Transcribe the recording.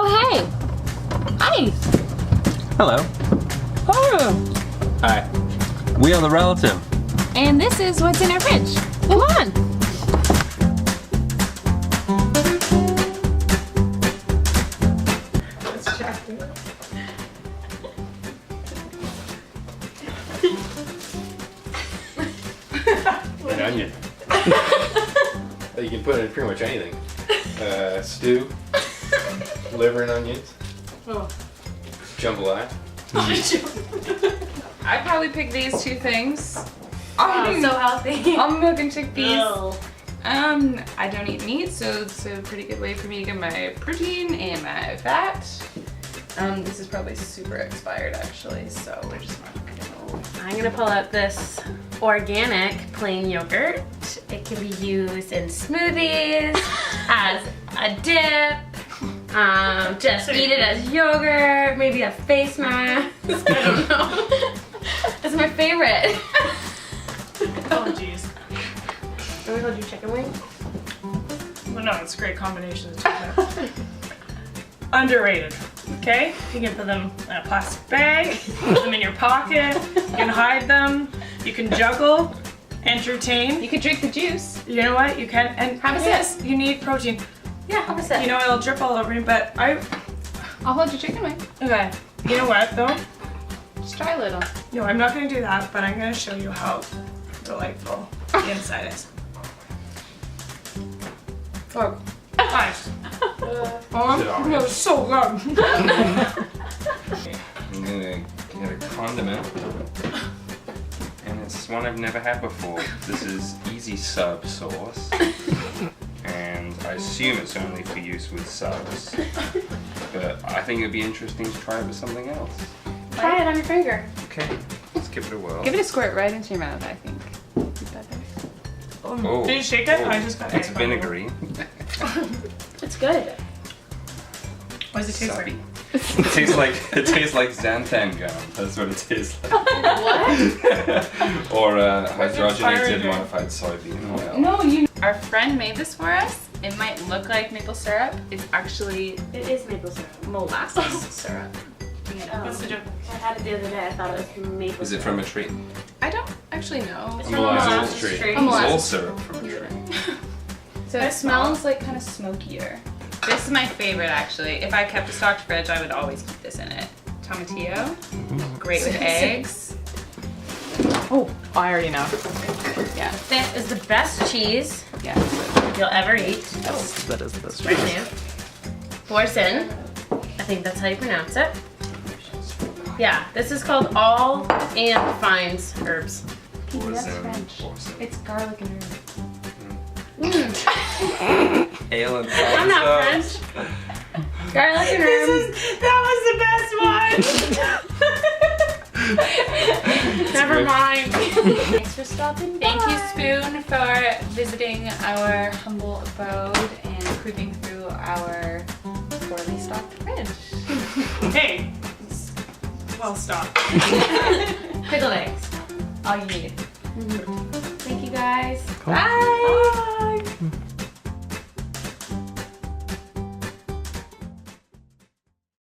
Oh, hey. Hi. Hello. Oh. Hi. We are the relative. And this is what's in our fridge. Come on. Let's check it. An onion. You can put in pretty much anything. Stew, liver and onions, Oh. jambalaya. I'd probably pick these two things. Oh, so healthy. Almond milk and chickpeas. Ew. I don't eat meat, so it's a pretty good way for me to get my protein and my fat. This is probably super expired actually, so we're just not gonna. I'm gonna pull out this organic plain yogurt. It can be used in smoothies, as a dip, just eat it as yogurt, maybe a face mask. I don't know. It's my favorite. Oh jeez. Let me hold your chicken wing. Well, no, it's a great combination of the two. Underrated. Okay? You can put them in a plastic bag, put them in your pocket, you can hide them, you can juggle, entertain. You could drink the juice. You know what? You can, and Have a sip. yes, you need protein. Yeah, have a sip. You know, it'll drip all over me, but I'll hold your chicken wing. okay. You know what though? Just try a little. No, I'm not gonna do that, but I'm gonna show you how delightful the inside is. Oh, nice. Oh, that was so good. I'm gonna get a condiment, and it's one I've never had before. This is Easy Sub sauce, and I assume it's only for use with subs, but I think it'd be interesting to try it with something else. Try it on your finger. Okay, let's give it a whirl. Give it a squirt right into your mouth, I think. Is that better? Oh, Did you shake it? I just got it's egg on it. vinegary. It's good. What does it taste like? It tastes like xanthan gum. That's what it tastes like. What? Or What's hydrogenated inspired? modified soybean oil. No, our friend made this for us. It might look like maple syrup. It's actually It is maple syrup. molasses syrup. What's the difference? I had it the other day. I thought it was maple Is it syrup. from a tree? I don't actually know. It's A from a molasses molasses tree. tree. It's molasses. all syrup from a tree. So it smells like kind of smokier. This is my favorite actually. If I kept a stocked fridge, I would always keep this in it. Tomatillo, great with eggs. Oh, I already know. Yeah, This is the best cheese yeah. you'll ever eat. That is the best. Brand new. Boursin. I think that's how you pronounce it. Yeah, this is called All and Finds Herbs. That's French. It's garlic and herb. Ale and I'm not French. Garlic and herbs. That was the best one! Never mind. Thanks for stopping by. Thank you, Spoon, for visiting our humble abode and creeping through our poorly stocked fridge. Hey! Well, stop. Pickled eggs. All you need. Thank you guys. Bye. Bye.